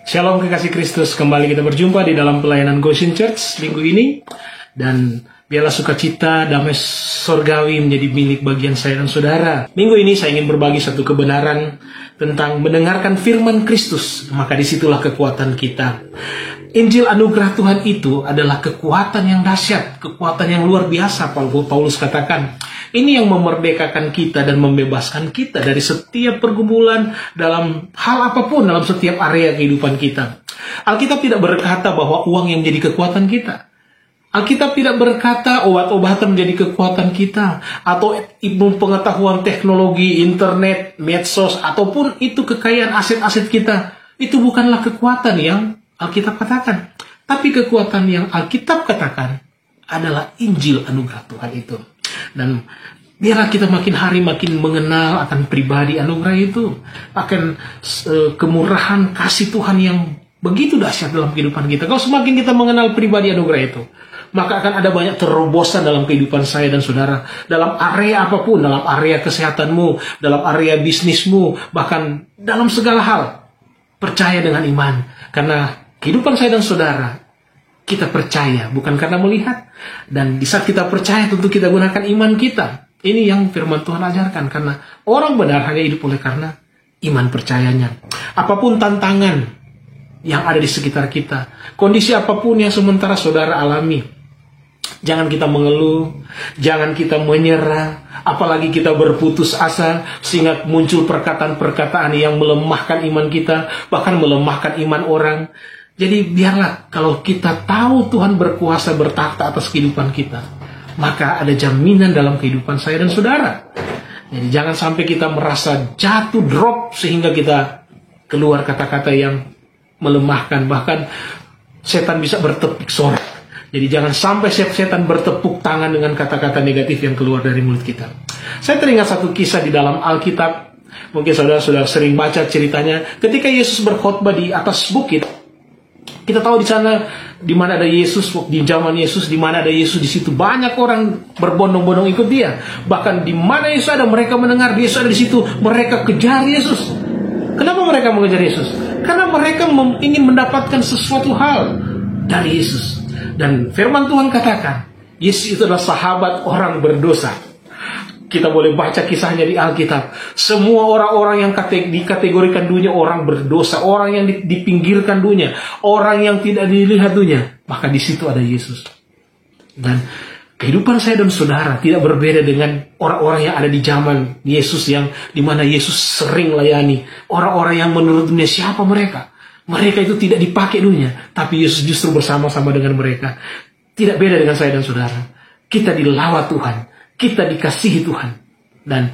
Shalom kekasih Kristus, kembali kita berjumpa di dalam pelayanan Goshen Church minggu ini. Dan biarlah sukacita, damai sorgawi menjadi milik bagian saya dan saudara. Minggu ini saya ingin berbagi satu kebenaran tentang mendengarkan firman Kristus. Maka disitulah kekuatan kita. Injil anugerah Tuhan itu adalah kekuatan yang dahsyat, kekuatan yang luar biasa. Paulus katakan, ini yang memerdekakan kita dan membebaskan kita dari setiap pergumulan dalam hal apapun, dalam setiap area kehidupan kita. Alkitab tidak berkata bahwa uang yang menjadi kekuatan kita. Alkitab tidak berkata obat-obatan menjadi kekuatan kita, atau ilmu pengetahuan teknologi, internet, medsos, ataupun itu kekayaan aset-aset kita. Itu bukanlah kekuatan yang Alkitab katakan. Tapi kekuatan yang Alkitab katakan adalah Injil anugerah Tuhan itu. Dan biarlah kita makin hari makin mengenal akan pribadi anugerah itu, akan kemurahan kasih Tuhan yang begitu dahsyat dalam kehidupan kita. Kalau semakin kita mengenal pribadi anugerah itu, maka akan ada banyak terobosan dalam kehidupan saya dan saudara. Dalam area apapun, dalam area kesehatanmu, dalam area bisnismu, bahkan dalam segala hal. Percaya dengan iman. Karena kehidupan saya dan saudara, kita percaya bukan karena melihat. Dan di saat kita percaya tentu kita gunakan iman kita. Ini yang firman Tuhan ajarkan. Karena orang benar hanya hidup oleh karena iman percayanya. Apapun tantangan yang ada di sekitar kita, kondisi apapun yang sementara saudara alami, jangan kita mengeluh, jangan kita menyerah, apalagi kita berputus asa sehingga muncul perkataan-perkataan yang melemahkan iman kita, bahkan melemahkan iman orang. Jadi biarlah kalau kita tahu Tuhan berkuasa bertakhta atas kehidupan kita, maka ada jaminan dalam kehidupan saya dan saudara. Jadi jangan sampai kita merasa jatuh drop sehingga kita keluar kata-kata yang melemahkan, bahkan setan bisa bertepuk sorak. Jadi jangan sampai setan bertepuk tangan dengan kata-kata negatif yang keluar dari mulut kita. Saya teringat satu kisah di dalam Alkitab. Mungkin saudara-saudara sering baca ceritanya. Ketika Yesus berkhotbah di atas bukit, kita tahu di sana di mana ada Yesus, di zaman Yesus, di mana ada Yesus, di situ banyak orang berbondong-bondong ikut dia. Bahkan di mana Yesus ada, mereka mendengar Yesus ada di situ, mereka kejar Yesus. Kenapa mereka mengejar Yesus? Karena mereka ingin mendapatkan sesuatu hal dari Yesus. Dan firman Tuhan katakan, Yesus itu adalah sahabat orang berdosa. Kita boleh baca kisahnya di Alkitab. Semua orang-orang yang dikategorikan dunia orang berdosa, orang yang dipinggirkan dunia, orang yang tidak dilihat dunia, maka di situ ada Yesus. Dan kehidupan saya dan saudara tidak berbeda dengan orang-orang yang ada di zaman Yesus, yang dimana Yesus sering layani orang-orang yang menurut dunia. Siapa mereka? Mereka itu tidak dipakai dunia, tapi Yesus justru bersama-sama dengan mereka. Tidak beda dengan saya dan saudara. Kita dilawat Tuhan, kita dikasihi Tuhan. Dan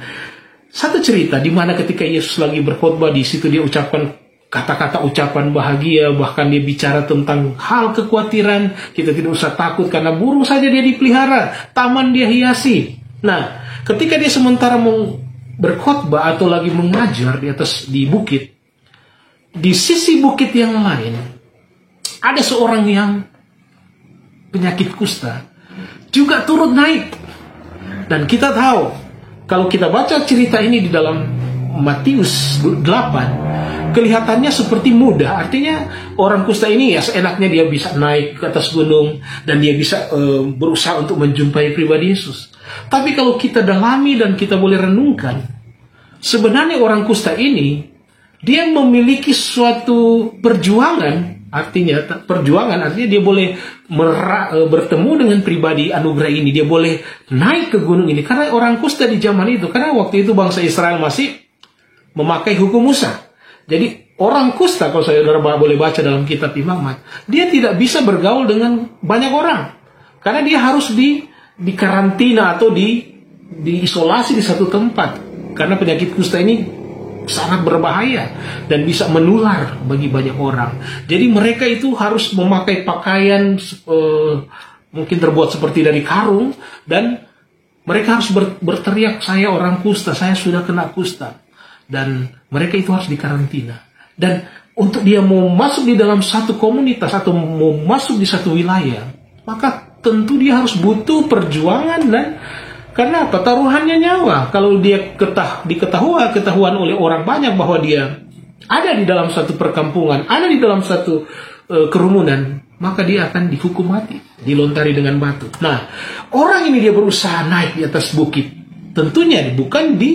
satu cerita di mana ketika Yesus lagi berkhotbah, di situ dia ucapkan kata-kata ucapan bahagia, bahkan dia bicara tentang hal kekhawatiran. Kita tidak usah takut karena burung saja dia dipelihara, taman dia hiasi. Nah, ketika dia sementara mau berkhotbah atau lagi mengajar di bukit, di sisi bukit yang lain ada seorang yang penyakit kusta juga turut naik. Dan kita tahu, kalau kita baca cerita ini di dalam Matius 8, kelihatannya seperti mudah. Artinya orang kusta ini ya seenaknya dia bisa naik ke atas gunung dan dia bisa berusaha untuk menjumpai pribadi Yesus. Tapi kalau kita dalami dan kita boleh renungkan, sebenarnya orang kusta ini dia memiliki suatu perjuangan. Artinya dia boleh bertemu dengan pribadi anugerah ini. Dia boleh naik ke gunung ini. Karena orang kusta di zaman itu, karena waktu itu bangsa Israel masih memakai hukum Musa. Jadi orang kusta, kalau saudara boleh baca dalam kitab Imamat, dia tidak bisa bergaul dengan banyak orang. Karena dia harus dikarantina atau diisolasi di satu tempat. Karena penyakit kusta ini sangat berbahaya dan bisa menular bagi banyak orang. Jadi mereka itu harus memakai pakaian mungkin terbuat seperti dari karung, dan mereka harus berteriak, saya orang kusta, saya sudah kena kusta. Dan mereka itu harus dikarantina. Dan untuk dia mau masuk di dalam satu komunitas atau mau masuk di satu wilayah, maka tentu dia harus butuh perjuangan. Dan karena apa? Taruhannya nyawa. Kalau dia ketahuan oleh orang banyak bahwa dia ada di dalam satu perkampungan, ada di dalam satu kerumunan, maka dia akan dihukum mati, dilontari dengan batu. Nah, orang ini dia berusaha naik di atas bukit. Tentunya bukan di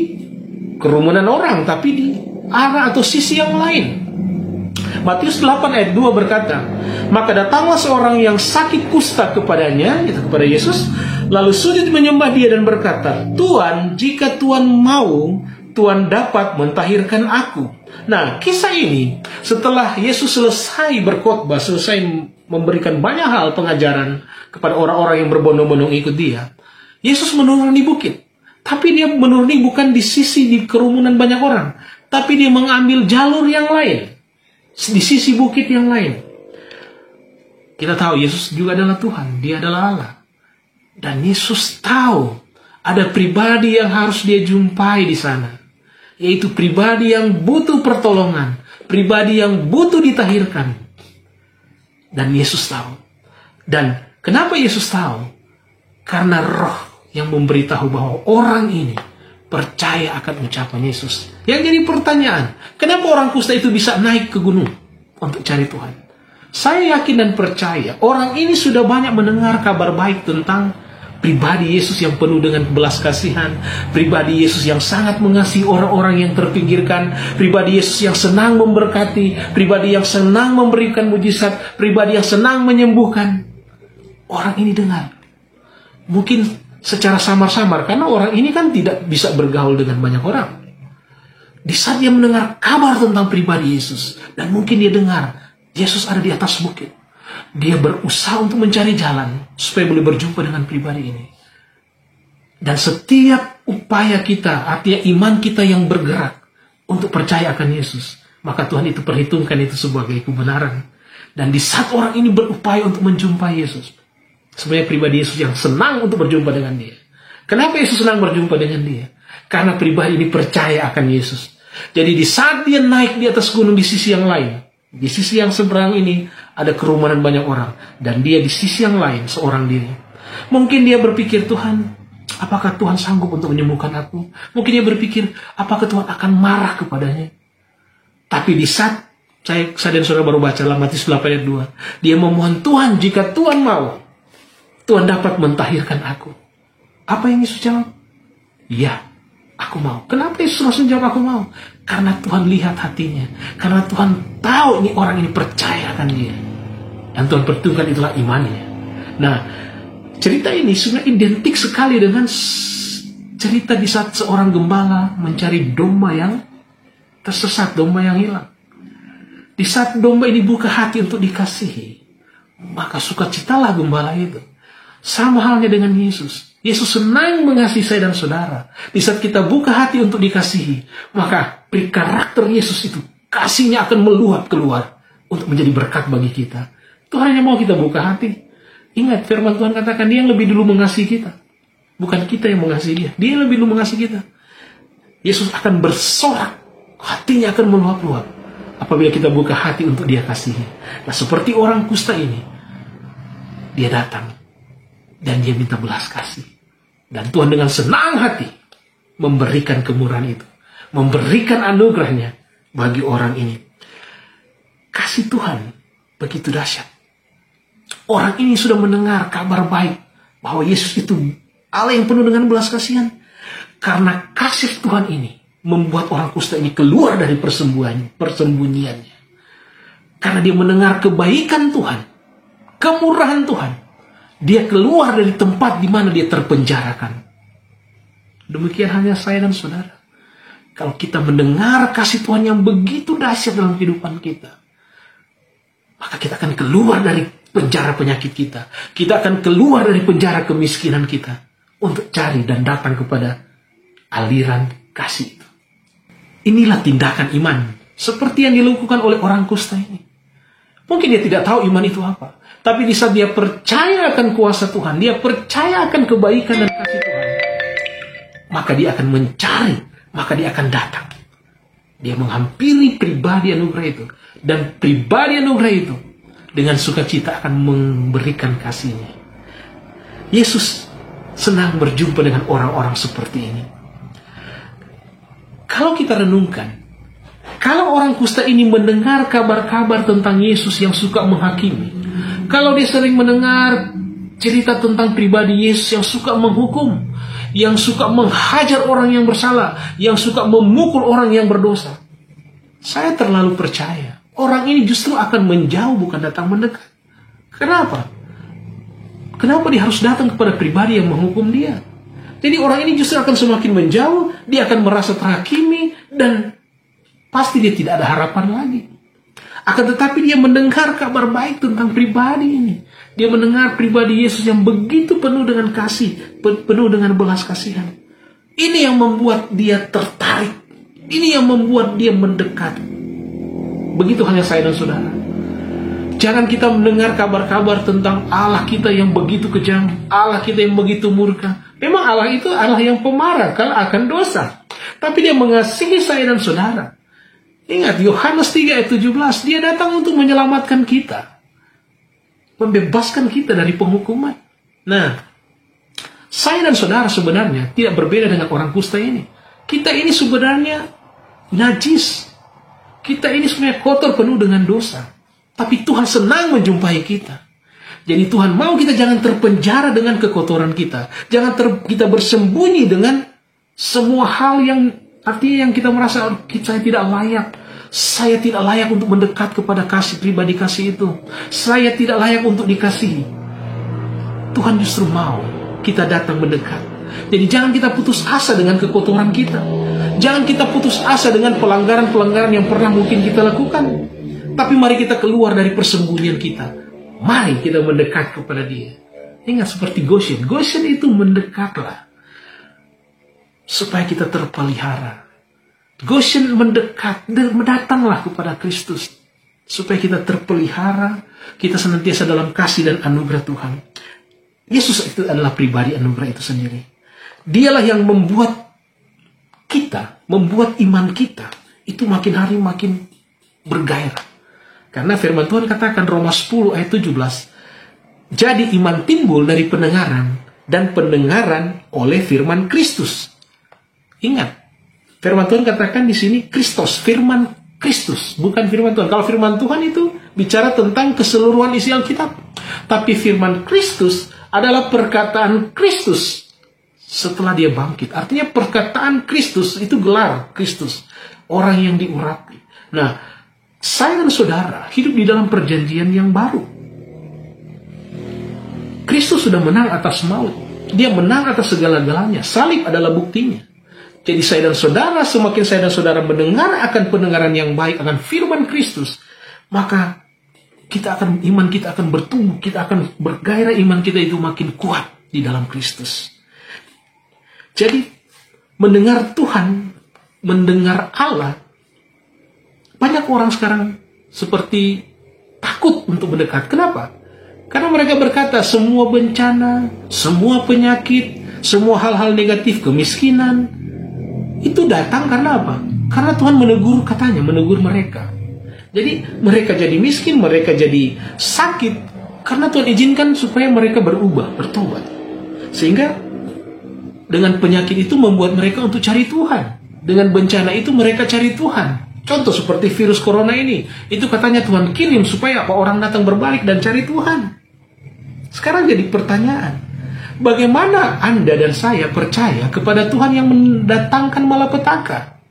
kerumunan orang, tapi di arah atau sisi yang lain. Matius 8 ayat 2 berkata, maka datanglah seorang yang sakit kusta kepadanya, itu kepada Yesus, lalu sujud menyembah dia dan berkata, Tuhan, jika Tuhan mau, Tuhan dapat mentahirkan aku. Nah, kisah ini setelah Yesus selesai berkhotbah, selesai memberikan banyak hal pengajaran kepada orang-orang yang berbondong-bondong ikut dia, Yesus menurun di bukit. Tapi dia menuruni bukan di sisi di kerumunan banyak orang, tapi dia mengambil jalur yang lain, di sisi bukit yang lain. Kita tahu Yesus juga adalah Tuhan, dia adalah Allah. Dan Yesus tahu ada pribadi yang harus dia jumpai di sana, yaitu pribadi yang butuh pertolongan, pribadi yang butuh ditahirkan. Dan Yesus tahu. Dan kenapa Yesus tahu? Karena Roh yang memberitahu bahwa orang ini percaya akan ucapan Yesus. Yang jadi pertanyaan, kenapa orang kusta itu bisa naik ke gunung untuk cari Tuhan? Saya yakin dan percaya orang ini sudah banyak mendengar kabar baik tentang pribadi Yesus yang penuh dengan belas kasihan, pribadi Yesus yang sangat mengasihi orang-orang yang terpinggirkan, pribadi Yesus yang senang memberkati, pribadi yang senang memberikan mujizat, pribadi yang senang menyembuhkan. Orang ini dengar. Mungkin secara samar-samar, karena orang ini kan tidak bisa bergaul dengan banyak orang. Di saat dia mendengar kabar tentang pribadi Yesus, dan mungkin dia dengar Yesus ada di atas bukit, dia berusaha untuk mencari jalan supaya boleh berjumpa dengan pribadi ini. Dan setiap upaya kita, artinya iman kita yang bergerak untuk percaya akan Yesus, maka Tuhan itu perhitungkan itu sebagai kebenaran. Dan di saat orang ini berupaya untuk menjumpai Yesus, sebenarnya pribadi Yesus yang senang untuk berjumpa dengan dia. Kenapa Yesus senang berjumpa dengan dia? Karena pribadi ini percaya akan Yesus. Jadi di saat dia naik di atas gunung di sisi yang lain, di sisi yang seberang ini ada kerumunan banyak orang, dan dia di sisi yang lain seorang diri. Mungkin dia berpikir, Tuhan, apakah Tuhan sanggup untuk menyembuhkan aku? Mungkin dia berpikir, apakah Tuhan akan marah kepadanya? Tapi di saat saya dan saudara baru baca dalam Matius 8 ayat 2, dia memohon, Tuhan, jika Tuhan mau, Tuhan dapat mentahirkan aku. Apa yang Yesus jawab? Ya, aku mau. Kenapa Yesus langsung jawab aku mau? Karena Tuhan lihat hatinya. Karena Tuhan tahu ini orang ini percaya akan dia. Dan Tuhan perhitungkan itulah imannya. Nah, cerita ini sebenarnya identik sekali dengan cerita di saat seorang gembala mencari domba yang tersesat, domba yang hilang. Di saat domba ini buka hati untuk dikasihi, maka sukacitalah gembala itu. Sama halnya dengan Yesus. Yesus senang mengasihi saya dan saudara. Di saat kita buka hati untuk dikasihi, maka karakter Yesus itu, kasihnya akan meluap keluar untuk menjadi berkat bagi kita. Tuhan hanya mau kita buka hati. Ingat, firman Tuhan katakan dia yang lebih dulu mengasihi kita, bukan kita yang mengasihi dia. Dia yang lebih dulu mengasihi kita. Yesus akan bersorak, hatinya akan meluap-luap apabila kita buka hati untuk dia kasihi. Nah, seperti orang kusta ini, dia datang dan dia minta belas kasih. Dan Tuhan dengan senang hati memberikan kemurahan itu, memberikan anugerahnya bagi orang ini. Kasih Tuhan begitu dahsyat. Orang ini sudah mendengar kabar baik bahwa Yesus itu Allah yang penuh dengan belas kasihan. Karena kasih Tuhan ini membuat orang kusta ini keluar dari persembunyiannya. Karena dia mendengar kebaikan Tuhan, kemurahan Tuhan, dia keluar dari tempat di mana dia terpenjarakan. Demikian hanya saya dan saudara. Kalau kita mendengar kasih Tuhan yang begitu dahsyat dalam kehidupan kita, maka kita akan keluar dari penjara penyakit kita. Kita akan keluar dari penjara kemiskinan kita untuk cari dan datang kepada aliran kasih itu. Inilah tindakan iman seperti yang dilakukan oleh orang kusta ini. Mungkin dia tidak tahu iman itu apa, tapi di saat dia percaya akan kuasa Tuhan, dia percaya akan kebaikan dan kasih Tuhan, maka dia akan mencari, maka dia akan datang. Dia menghampiri pribadi anugerah itu, dan pribadi anugerah itu dengan sukacita akan memberikan kasihnya. Yesus senang berjumpa dengan orang-orang seperti ini. Kalau kita renungkan, Kalau orang kusta ini mendengar kabar-kabar tentang Yesus yang suka menghakimi, kalau dia sering mendengar cerita tentang pribadi Yesus yang suka menghukum, yang suka menghajar orang yang bersalah, yang suka memukul orang yang berdosa, saya terlalu percaya orang ini justru akan menjauh, bukan datang mendekat. Kenapa? Kenapa dia harus datang kepada pribadi yang menghukum dia? Jadi orang ini justru akan semakin menjauh, dia akan merasa terhakimi, dan pasti dia tidak ada harapan lagi. Akan tetapi dia mendengar kabar baik tentang pribadi ini. Dia mendengar pribadi Yesus yang begitu penuh dengan kasih, penuh dengan belas kasihan. Ini yang membuat dia tertarik. Ini yang membuat dia mendekat. Begitu halnya saya dan saudara. Jangan kita mendengar kabar-kabar tentang Allah kita yang begitu kejam, Allah kita yang begitu murka. Memang Allah itu Allah yang pemarah kalau akan dosa. Tapi dia mengasihi saya dan saudara. Ingat, Yohanes 3 ayat 17, dia datang untuk menyelamatkan kita. Membebaskan kita dari penghukuman. Nah, saya dan saudara sebenarnya tidak berbeda dengan orang kusta ini. Kita ini sebenarnya najis. Kita ini sebenarnya kotor, penuh dengan dosa. Tapi Tuhan senang menjumpai kita. Jadi Tuhan mau kita jangan terpenjara dengan kekotoran kita. Jangan kita bersembunyi dengan semua hal yang artinya yang kita merasa saya tidak layak. Saya tidak layak untuk mendekat kepada kasih pribadi kasih itu. Saya tidak layak untuk dikasihi. Tuhan justru mau kita datang mendekat. Jadi jangan kita putus asa dengan kekotoran kita. Jangan kita putus asa dengan pelanggaran-pelanggaran yang pernah mungkin kita lakukan. Tapi mari kita keluar dari persembunyian kita. Mari kita mendekat kepada Dia. Ingat seperti Goshen. Goshen itu mendekatlah. Supaya kita terpelihara. Goshen mendekat. Mendatanglah kepada Kristus. Supaya kita terpelihara. Kita senantiasa dalam kasih dan anugerah Tuhan. Yesus itu adalah pribadi anugerah itu sendiri. Dialah yang membuat kita, membuat iman kita itu makin hari makin bergairah. Karena firman Tuhan katakan Roma 10 ayat 17, jadi iman timbul dari pendengaran, dan pendengaran oleh firman Kristus. Ingat, firman Tuhan katakan di sini Kristus, firman Kristus, bukan firman Tuhan. Kalau firman Tuhan itu bicara tentang keseluruhan isi Alkitab. Tapi firman Kristus adalah perkataan Kristus setelah dia bangkit. Artinya perkataan Kristus itu gelar Kristus, orang yang diurapi. Nah, saya dan saudara hidup di dalam perjanjian yang baru. Kristus sudah menang atas maut. Dia menang atas segala-galanya. Salib adalah buktinya. Jadi saya dan saudara, semakin saya dan saudara mendengar akan pendengaran yang baik akan firman Kristus, maka iman kita akan bertumbuh, kita akan bergairah, iman kita itu makin kuat di dalam Kristus. Jadi mendengar Tuhan, mendengar Allah, banyak orang sekarang seperti takut untuk mendekat. Kenapa? Karena mereka berkata semua bencana, semua penyakit, semua hal-hal negatif, kemiskinan, itu datang karena apa? Karena Tuhan menegur mereka. Jadi mereka jadi miskin, mereka jadi sakit, karena Tuhan izinkan supaya mereka berubah, bertobat. Sehingga dengan penyakit itu membuat mereka untuk cari Tuhan. Dengan bencana itu mereka cari Tuhan. Contoh seperti virus corona ini, itu katanya Tuhan kirim supaya orang datang berbalik dan cari Tuhan. Sekarang jadi pertanyaan, bagaimana Anda dan saya percaya kepada Tuhan yang mendatangkan malapetaka?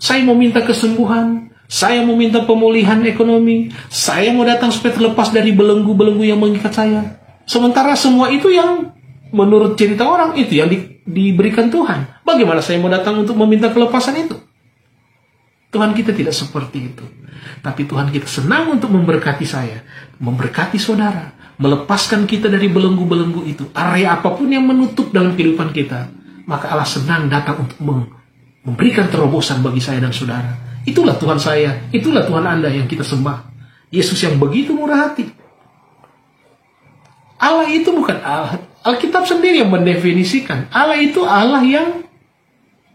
Saya mau minta kesembuhan, saya mau minta pemulihan ekonomi, saya mau datang supaya terlepas dari belenggu-belenggu yang mengikat saya. Sementara semua itu yang menurut cerita orang itu yang diberikan Tuhan. Bagaimana saya mau datang untuk meminta kelepasan itu? Tuhan kita tidak seperti itu. Tapi Tuhan kita senang untuk memberkati saya, memberkati saudara, melepaskan kita dari belenggu-belenggu itu. Area apapun yang menutup dalam kehidupan kita, maka Allah senang datang untuk memberikan terobosan bagi saya dan saudara. Itulah Tuhan saya, itulah Tuhan Anda yang kita sembah. Yesus yang begitu murah hati. Allah itu bukan Allah. Alkitab sendiri yang mendefinisikan. Allah itu Allah yang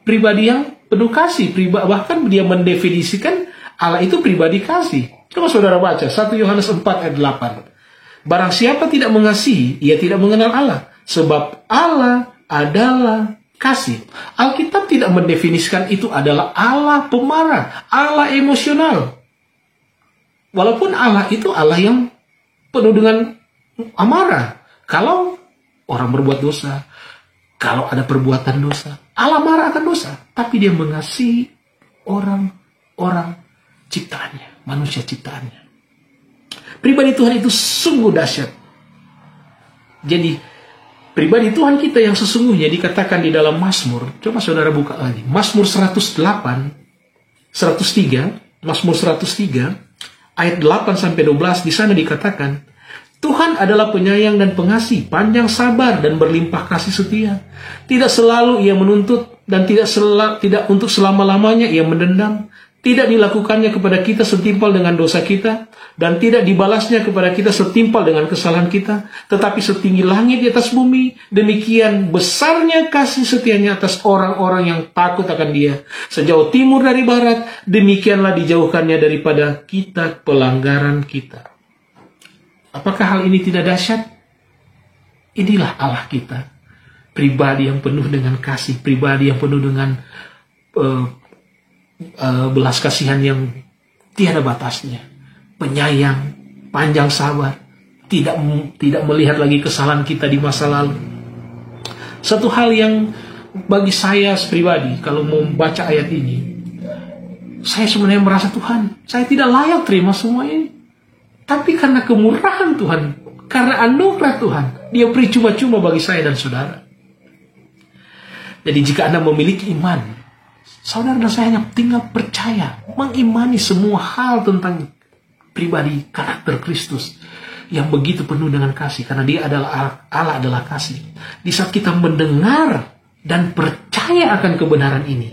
pribadi yang penuh kasih. Bahkan dia mendefinisikan Allah itu pribadi kasih. Coba saudara baca 1 Yohanes 4 ayat 8. Barang siapa tidak mengasihi, ia tidak mengenal Allah. Sebab Allah adalah kasih. Alkitab tidak mendefinisikan itu adalah Allah pemarah, Allah emosional. Walaupun Allah itu Allah yang penuh dengan amarah. Kalau orang berbuat dosa, kalau ada perbuatan dosa, Allah marah akan dosa. Tapi dia mengasihi orang ciptaannya, manusia ciptaannya. Pribadi Tuhan itu sungguh dahsyat. Jadi, pribadi Tuhan kita yang sesungguhnya dikatakan di dalam Mazmur. Coba saudara buka lagi. Mazmur 103, ayat 8-12, di sana dikatakan, Tuhan adalah penyayang dan pengasih, panjang sabar dan berlimpah kasih setia. Tidak selalu ia menuntut dan tidak untuk selama-lamanya ia mendendam. Tidak dilakukannya kepada kita setimpal dengan dosa kita, dan tidak dibalasnya kepada kita setimpal dengan kesalahan kita, tetapi setinggi langit di atas bumi, demikian besarnya kasih setianya atas orang-orang yang takut akan Dia. Sejauh timur dari barat, demikianlah dijauhkannya daripada kita pelanggaran kita. Apakah hal ini tidak dahsyat? Inilah Allah kita, pribadi yang penuh dengan kasih, pribadi yang penuh dengan belas kasihan yang tiada batasnya, penyayang, panjang sabar, tidak melihat lagi kesalahan kita di masa lalu. Satu hal yang bagi saya pribadi, kalau mau membaca ayat ini, saya sebenarnya merasa Tuhan, saya tidak layak terima semua ini. Tapi karena kemurahan Tuhan, karena anugerah Tuhan, Dia beri cuma-cuma bagi saya dan saudara. Jadi jika Anda memiliki iman, saudara dan saya hanya tinggal percaya, mengimani semua hal tentang pribadi karakter Kristus yang begitu penuh dengan kasih, karena Dia adalah Allah adalah kasih. Di saat kita mendengar dan percaya akan kebenaran ini,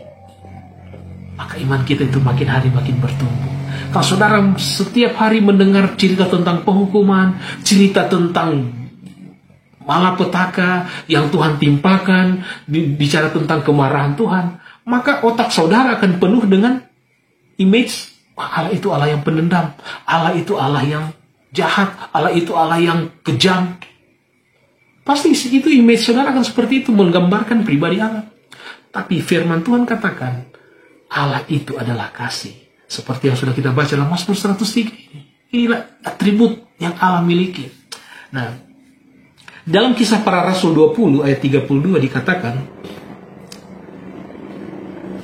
maka iman kita itu makin hari makin bertumbuh. Kalau saudara setiap hari mendengar cerita tentang penghukuman, cerita tentang malapetaka yang Tuhan timpakan, bicara tentang kemarahan Tuhan, maka otak saudara akan penuh dengan image, Allah itu Allah yang pendendam, Allah itu Allah yang jahat, Allah itu Allah yang kejam. Pasti itu image saudara akan seperti itu, menggambarkan pribadi Allah. Tapi firman Tuhan katakan, Allah itu adalah kasih. Seperti yang sudah kita baca dalam Mazmur 103 ini. Inilah atribut yang Allah miliki. Nah, dalam Kisah Para Rasul 20 ayat 32 dikatakan,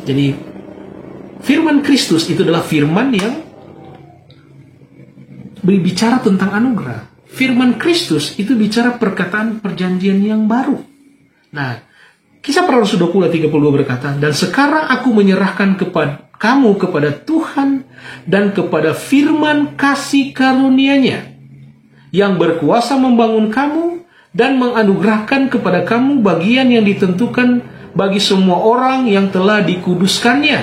jadi firman Kristus itu adalah firman yang berbicara tentang anugerah. Firman Kristus itu bicara perkataan perjanjian yang baru. Nah, Kisah Para Rasul 20 ayat 32 berkata, dan sekarang aku menyerahkan kamu kepada Tuhan dan kepada firman kasih karunia-Nya yang berkuasa membangun kamu dan menganugerahkan kepada kamu bagian yang ditentukan bagi semua orang yang telah dikuduskannya.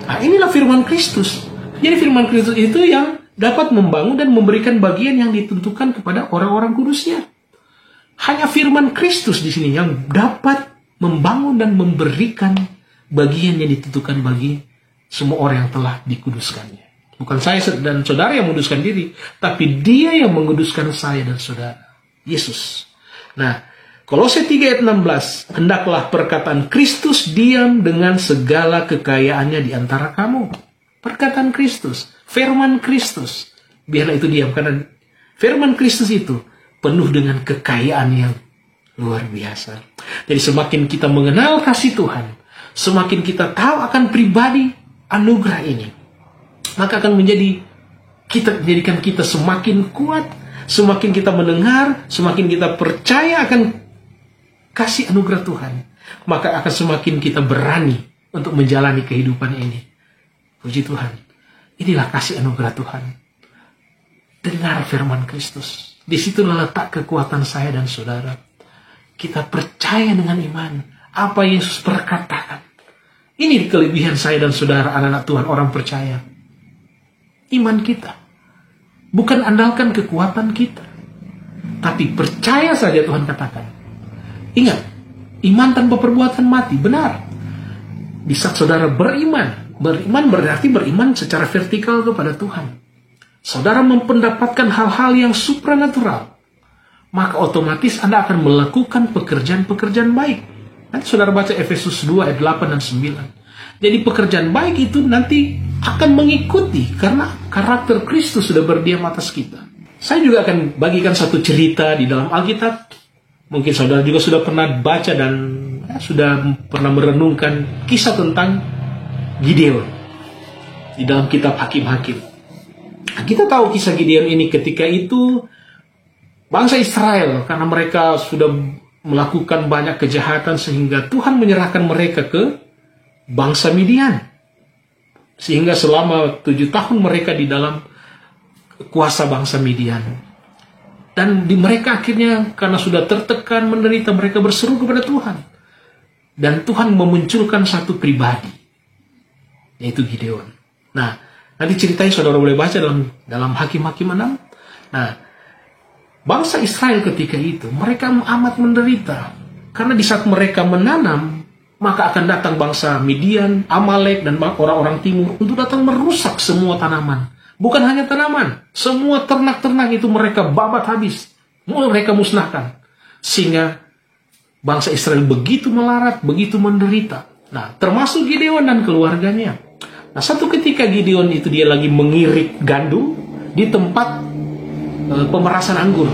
Nah, inilah firman Kristus. Jadi firman Kristus itu yang dapat membangun dan memberikan bagian yang ditentukan kepada orang-orang kudusnya. Hanya firman Kristus di sini yang dapat membangun dan memberikan bagian yang ditentukan bagi semua orang yang telah dikuduskannya. Bukan saya dan saudara yang menguduskan diri, tapi Dia yang menguduskan saya dan saudara, Yesus. Nah, Kolose 3 ayat 16, hendaklah perkataan Kristus diam dengan segala kekayaannya di antara kamu. Perkataan Kristus, firman Kristus, biarlah itu diam, karena firman Kristus itu penuh dengan kekayaan yang luar biasa. Jadi semakin kita mengenal kasih Tuhan, semakin kita tahu akan pribadi anugerah ini, maka akan menjadikan kita semakin kuat, semakin kita mendengar, semakin kita percaya akan kasih anugerah Tuhan, maka akan semakin kita berani untuk menjalani kehidupan ini. Puji Tuhan, inilah kasih anugerah Tuhan. Dengar firman Kristus, disitulah letak kekuatan saya dan saudara. Kita percaya dengan iman apa Yesus perkatakan. Ini kelebihan saya dan saudara, anak-anak Tuhan, orang percaya. Iman kita. Bukan andalkan kekuatan kita, tapi percaya saja Tuhan katakan. Ingat, iman tanpa perbuatan mati. Benar. Di saat saudara beriman berarti beriman secara vertikal kepada Tuhan. Saudara mendapatkan hal-hal yang supranatural, maka otomatis Anda akan melakukan pekerjaan-pekerjaan baik. Nanti saudara baca Efesus 2 ayat 8 dan 9. Jadi pekerjaan baik itu nanti akan mengikuti karena karakter Kristus sudah berdiam atas kita. Saya juga akan bagikan satu cerita di dalam Alkitab. Mungkin saudara juga sudah pernah baca dan sudah pernah merenungkan kisah tentang Gideon di dalam kitab Hakim-Hakim. Nah, kita tahu kisah Gideon ini ketika itu bangsa Israel, karena mereka sudah melakukan banyak kejahatan sehingga Tuhan menyerahkan mereka ke bangsa Midian. Sehingga selama 7 tahun mereka di dalam kuasa bangsa Midian. Dan mereka akhirnya karena sudah tertekan, menderita, mereka berseru kepada Tuhan. Dan Tuhan memunculkan satu pribadi, yaitu Gideon. Nah, nanti ceritanya saudara boleh baca dalam Hakim-Hakim 6. Nah, bangsa Israel ketika itu, mereka amat menderita. Karena di saat mereka menanam, maka akan datang bangsa Midian, Amalek, dan orang-orang timur untuk datang merusak semua tanaman. Bukan hanya tanaman, semua ternak-ternak itu mereka babat habis. Mereka musnahkan. Sehingga bangsa Israel begitu melarat, begitu menderita. Nah, termasuk Gideon dan keluarganya. Nah, satu ketika Gideon itu dia lagi mengirik gandum di tempat pemerasan anggur.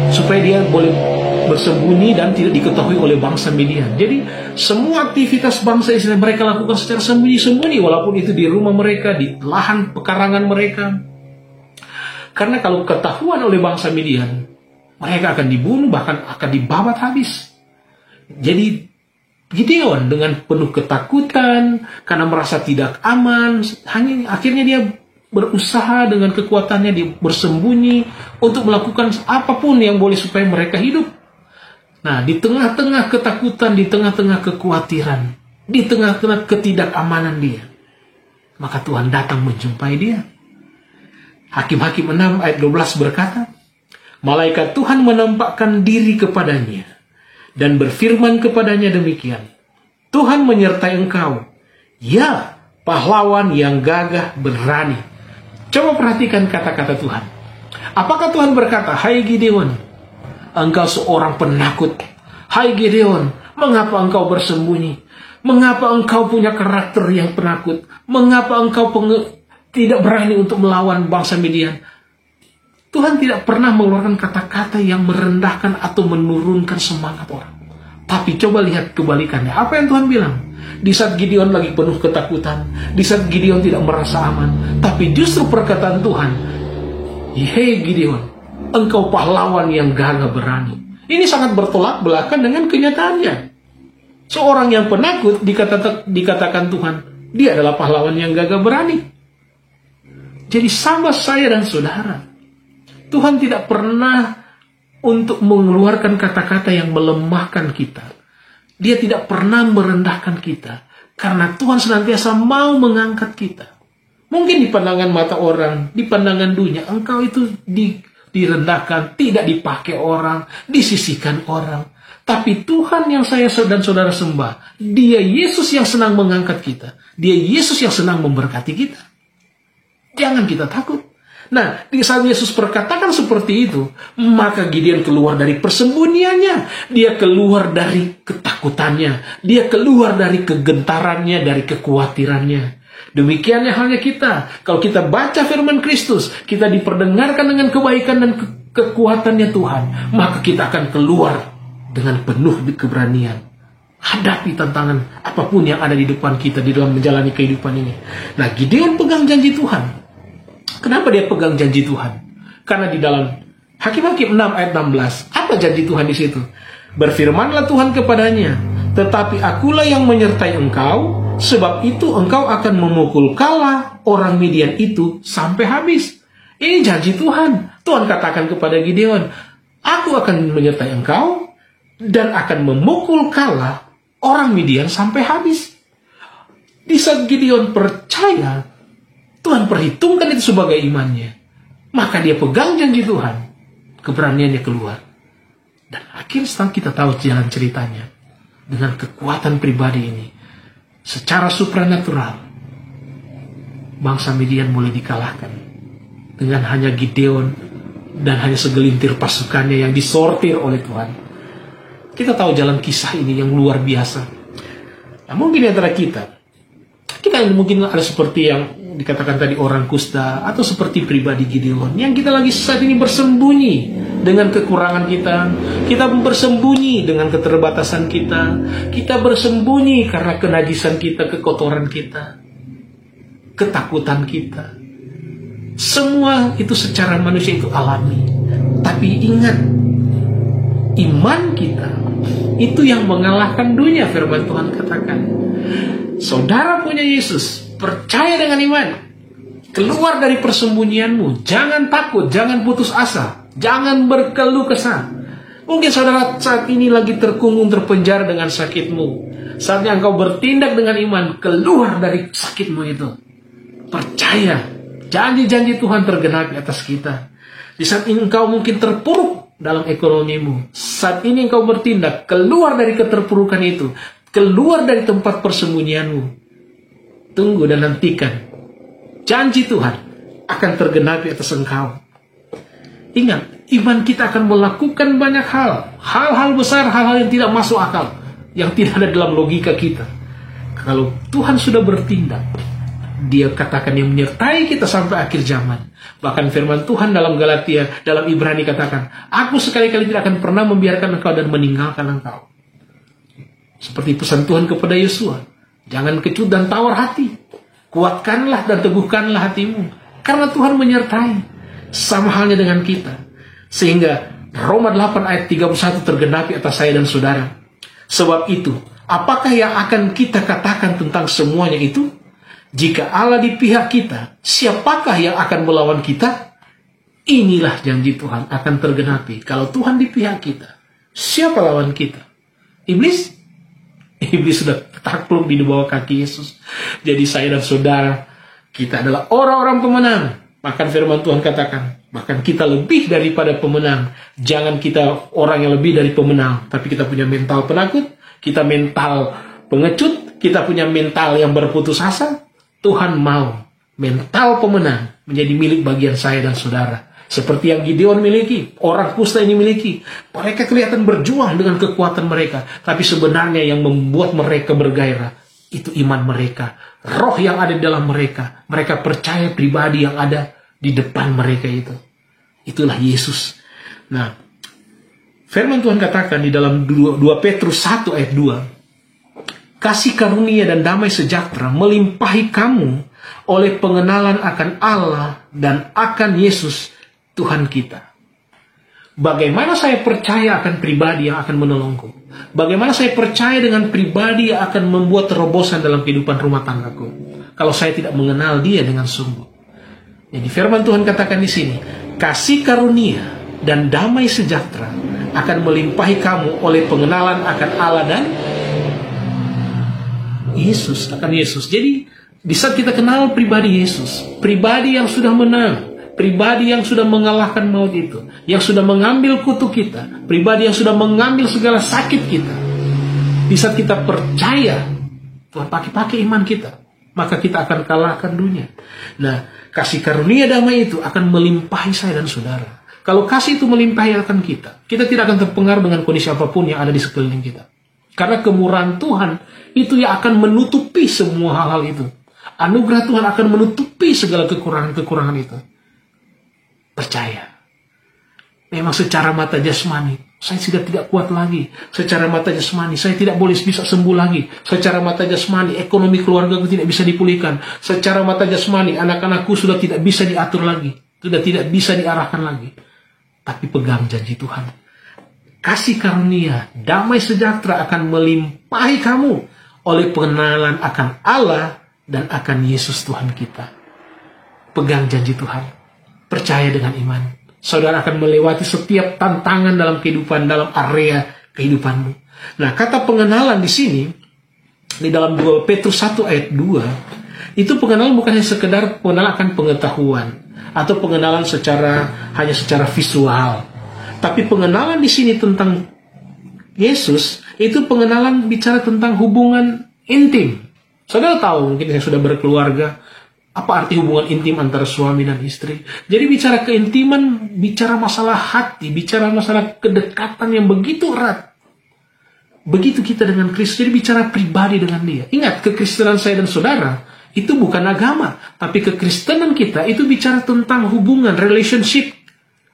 Supaya dia boleh bersembunyi dan tidak diketahui oleh bangsa Midian. Jadi semua aktivitas bangsa Israel mereka lakukan secara sembunyi-sembunyi, walaupun itu di rumah mereka, di lahan pekarangan mereka. Karena kalau ketahuan oleh bangsa Midian, mereka akan dibunuh, bahkan akan dibabat habis. Jadi Gideon dengan penuh ketakutan karena merasa tidak aman, akhirnya dia berusaha dengan kekuatannya, dia bersembunyi untuk melakukan apapun yang boleh supaya mereka hidup. Nah, di tengah-tengah ketakutan, di tengah-tengah kekhawatiran, di tengah-tengah ketidakamanan dia, maka Tuhan datang menjumpai dia. Hakim-Hakim 6 ayat 12 berkata, malaikat Tuhan menampakkan diri kepadanya dan berfirman kepadanya demikian, Tuhan menyertai engkau, ya pahlawan yang gagah berani. Coba perhatikan kata-kata Tuhan. Apakah Tuhan berkata, hai Gideon, engkau seorang penakut. Hai Gideon, mengapa engkau bersembunyi? Mengapa engkau punya karakter yang penakut? Mengapa engkau tidak berani untuk melawan bangsa Midian? Tuhan tidak pernah mengeluarkan kata-kata yang merendahkan atau menurunkan semangat orang. Tapi coba lihat kebalikannya. Apa yang Tuhan bilang? Di saat Gideon lagi penuh ketakutan, di saat Gideon tidak merasa aman, tapi justru perkataan Tuhan, hei Gideon, engkau pahlawan yang gagah berani. Ini sangat bertolak belakang dengan kenyataannya. Seorang yang penakut dikatakan Tuhan, dia adalah pahlawan yang gagah berani. Jadi sama saya dan saudara, Tuhan tidak pernah untuk mengeluarkan kata-kata yang melemahkan kita. Dia tidak pernah merendahkan kita. Karena Tuhan senantiasa mau mengangkat kita. Mungkin di pandangan mata orang, di pandangan dunia, engkau itu direndahkan, tidak dipakai orang, disisihkan orang. Tapi Tuhan yang saya dan saudara sembah, Dia Yesus yang senang mengangkat kita. Dia Yesus yang senang memberkati kita. Jangan kita takut. Nah, di saat Yesus perkatakan seperti itu, maka Gideon keluar dari persembunyiannya. Dia keluar dari ketakutannya. Dia keluar dari kegentarannya, dari kekhawatirannya. Demikiannya halnya kita. Kalau kita baca firman Kristus, kita diperdengarkan dengan kebaikan dan kekuatannya Tuhan, maka kita akan keluar dengan penuh keberanian. Hadapi tantangan apapun yang ada di depan kita di dalam menjalani kehidupan ini. Nah, Gideon pegang janji Tuhan. Kenapa dia pegang janji Tuhan? Karena di dalam Hakim-Hakim 6 ayat 16, apa janji Tuhan di situ? Berfirmanlah Tuhan kepadanya, tetapi akulah yang menyertai engkau, sebab itu engkau akan memukul kalah orang Midian itu sampai habis. Ini janji Tuhan. Tuhan katakan kepada Gideon, aku akan menyertai engkau dan akan memukul kalah orang Midian sampai habis. Di saat Gideon percaya, Tuhan perhitungkan itu sebagai imannya. Maka dia pegang janji Tuhan. Keberaniannya keluar. Dan akhirnya setelah kita tahu jalan ceritanya, dengan kekuatan pribadi ini, secara supranatural, bangsa Midian mulai dikalahkan. Dengan hanya Gideon dan hanya segelintir pasukannya yang disortir oleh Tuhan. Kita tahu jalan kisah ini yang luar biasa. Nah, mungkin di antara kita mungkin ada seperti yang dikatakan tadi orang kusta, atau seperti pribadi Gideon, yang kita lagi saat ini bersembunyi dengan kekurangan kita. Kita bersembunyi dengan keterbatasan kita. Kita bersembunyi karena kenajisan kita, kekotoran kita, ketakutan kita. Semua itu secara manusia itu alami. Tapi ingat, iman kita itu yang mengalahkan dunia. Firman Tuhan katakan, saudara punya Yesus, percaya dengan iman, keluar dari persembunyianmu. Jangan takut, jangan putus asa, jangan berkeluh kesah. Mungkin saudara saat ini lagi terkungkung, terpenjara dengan sakitmu. Saatnya engkau bertindak dengan iman, keluar dari sakitmu itu. Percaya, janji-janji Tuhan tergenapi atas kita. Di saat ini engkau mungkin terpuruk dalam ekonomimu, saat ini engkau bertindak, keluar dari keterpurukan itu, keluar dari tempat persembunyianmu. Tunggu dan nantikan janji Tuhan akan tergenapi atas engkau. Ingat, iman kita akan melakukan banyak hal. Hal-hal besar, hal-hal yang tidak masuk akal, yang tidak ada dalam logika kita. Kalau Tuhan sudah bertindak, Dia katakan yang menyertai kita sampai akhir zaman. Bahkan firman Tuhan dalam Galatia, dalam Ibrani katakan, aku sekali-kali tidak akan pernah membiarkan engkau dan meninggalkan engkau. Seperti pesan Tuhan kepada Yosua, jangan kecut dan tawar hati. Kuatkanlah dan teguhkanlah hatimu, karena Tuhan menyertai. Sama halnya dengan kita. Sehingga Roma 8 ayat 31 tergenapi atas saya dan saudara. Sebab itu, apakah yang akan kita katakan tentang semuanya itu? Jika Allah di pihak kita, siapakah yang akan melawan kita? Inilah janji Tuhan akan tergenapi. Kalau Tuhan di pihak kita, siapa lawan kita? Iblis? Iblis sudah takluk di bawah kaki Yesus. Jadi saya dan saudara, kita adalah orang-orang pemenang. Bahkan firman Tuhan katakan, bahkan kita lebih daripada pemenang. Jangan kita orang yang lebih dari pemenang, tapi kita punya mental penakut, kita mental pengecut, kita punya mental yang berputus asa. Tuhan mau mental pemenang menjadi milik bagian saya dan saudara. Seperti yang Gideon miliki, orang kusta ini miliki. Mereka kelihatan berjuang dengan kekuatan mereka, tapi sebenarnya yang membuat mereka bergairah itu iman mereka, roh yang ada di dalam mereka. Mereka percaya pribadi yang ada di depan mereka itu. Itulah Yesus. Nah, firman Tuhan katakan di dalam 2 Petrus 1 ayat 2, kasih karunia dan damai sejahtera melimpahi kamu oleh pengenalan akan Allah dan akan Yesus Tuhan kita. Bagaimana saya percaya akan pribadi yang akan menolongku? Bagaimana saya percaya dengan pribadi yang akan membuat terobosan dalam kehidupan rumah tanggaku? Kalau saya tidak mengenal Dia dengan sungguh. Jadi firman Tuhan katakan di sini, kasih karunia dan damai sejahtera akan melimpahi kamu oleh pengenalan akan Allah dan Yesus, akan Yesus. Jadi di saat kita kenal pribadi Yesus, pribadi yang sudah menang, pribadi yang sudah mengalahkan maut itu, yang sudah mengambil kutuk kita, pribadi yang sudah mengambil segala sakit kita. Di saat kita percaya, Tuhan pakai iman kita, maka kita akan kalahkan dunia. Nah, kasih karunia damai itu akan melimpahi saya dan saudara. Kalau kasih itu melimpahi akan kita tidak akan terpengaruh dengan kondisi apapun yang ada di sekeliling kita. Karena kemurahan Tuhan itu yang akan menutupi semua hal-hal itu. Anugerah Tuhan akan menutupi segala kekurangan-kekurangan itu. Percaya. Memang secara mata jasmani, saya sudah tidak kuat lagi. Secara mata jasmani, saya tidak boleh bisa sembuh lagi. Secara mata jasmani, ekonomi keluarga aku tidak bisa dipulihkan. Secara mata jasmani, anak-anakku sudah tidak bisa diatur lagi. Sudah tidak bisa diarahkan lagi. Tapi pegang janji Tuhan. Kasih karunia, damai sejahtera akan melimpahi kamu oleh pengenalan akan Allah dan akan Yesus Tuhan kita. Pegang janji Tuhan. Percaya dengan iman. Saudara akan melewati setiap tantangan dalam kehidupan, dalam area kehidupanmu. Nah, kata pengenalan di sini, di dalam 2 Petrus 1 ayat 2, itu pengenalan bukan hanya sekedar pengenalan akan pengetahuan, atau pengenalan hanya secara visual. Tapi pengenalan di sini tentang Yesus, itu pengenalan bicara tentang hubungan intim. Saudara tahu, mungkin saya sudah berkeluarga, apa arti hubungan intim antara suami dan istri? Jadi bicara keintiman, bicara masalah hati, bicara masalah kedekatan yang begitu erat. begitu kita dengan Kristus, jadi bicara pribadi dengan dia. Ingat, kekristenan saya dan saudara itu bukan agama, tapi kekristenan kita itu bicara tentang hubungan, relationship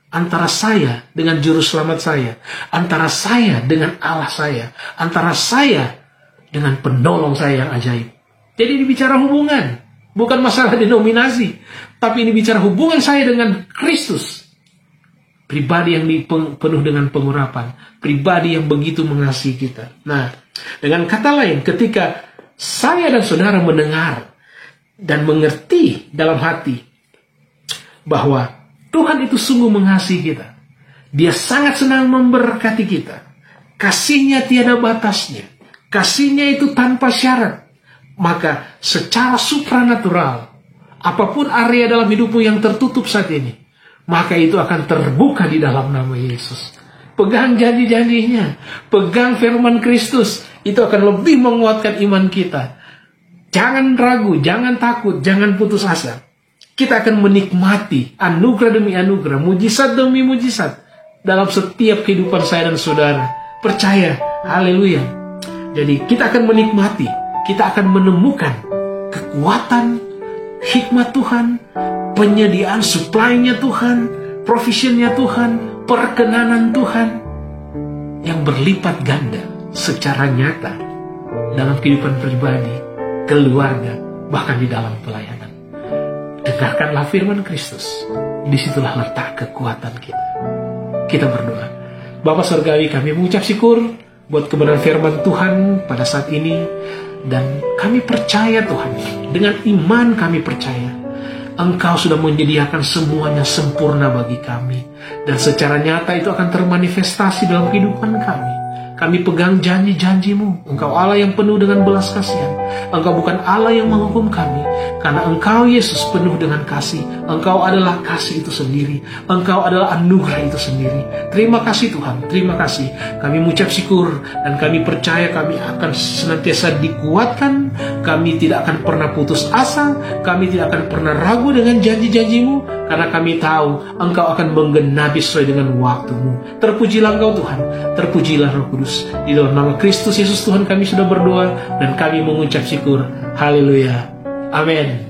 antara saya dengan juru selamat saya, antara saya dengan Allah saya, antara saya dengan penolong saya yang ajaib. Jadi ini bicara hubungan, bukan masalah denominasi, tapi ini bicara hubungan saya dengan Kristus. Pribadi yang penuh dengan pengurapan, pribadi yang begitu mengasihi kita. Nah, dengan kata lain, ketika saya dan saudara mendengar dan mengerti dalam hati bahwa Tuhan itu sungguh mengasihi kita, Dia sangat senang memberkati kita, kasihnya tiada batasnya, kasihnya itu tanpa syarat, maka secara supranatural, apapun area dalam hidupmu yang tertutup saat ini, maka itu akan terbuka di dalam nama Yesus. Pegang janji-janjinya, pegang firman Kristus, itu akan lebih menguatkan iman kita. Jangan ragu, jangan takut, jangan putus asa. Kita akan menikmati anugerah demi anugerah, mujizat demi mujizat dalam setiap kehidupan saya dan saudara. Percaya, haleluya. Jadi kita akan menikmati, kita akan menemukan kekuatan, hikmat Tuhan, penyediaan supply-nya Tuhan, provision-nya Tuhan, perkenanan Tuhan yang berlipat ganda secara nyata dalam kehidupan pribadi, keluarga, bahkan di dalam pelayanan. Dengarkanlah firman Kristus. Disitulah letak kekuatan kita. Kita berdoa. Bapa Surgawi, kami mengucap syukur buat kebenaran firman Tuhan pada saat ini. Dan kami percaya Tuhan, dengan iman kami percaya Engkau sudah menyediakan semuanya sempurna bagi kami. Dan secara nyata itu akan termanifestasi dalam kehidupan kami. Kami pegang janji-janji-Mu. Engkau Allah yang penuh dengan belas kasihan. Engkau bukan Allah yang menghukum kami. Karena Engkau Yesus penuh dengan kasih. Engkau adalah kasih itu sendiri. Engkau adalah anugerah itu sendiri. Terima kasih Tuhan. Terima kasih. Kami mengucap syukur. Dan kami percaya kami akan senantiasa dikuatkan. Kami tidak akan pernah putus asa. Kami tidak akan pernah ragu dengan janji-janji-Mu. Karena kami tahu Engkau akan menggenapi sesuai dengan waktu-Mu. Terpujilah Engkau Tuhan. Terpujilah Roh Kudus. Di dalam nama Kristus Yesus Tuhan kami sudah berdoa. Dan kami mengucap syukur. Haleluya. Amin.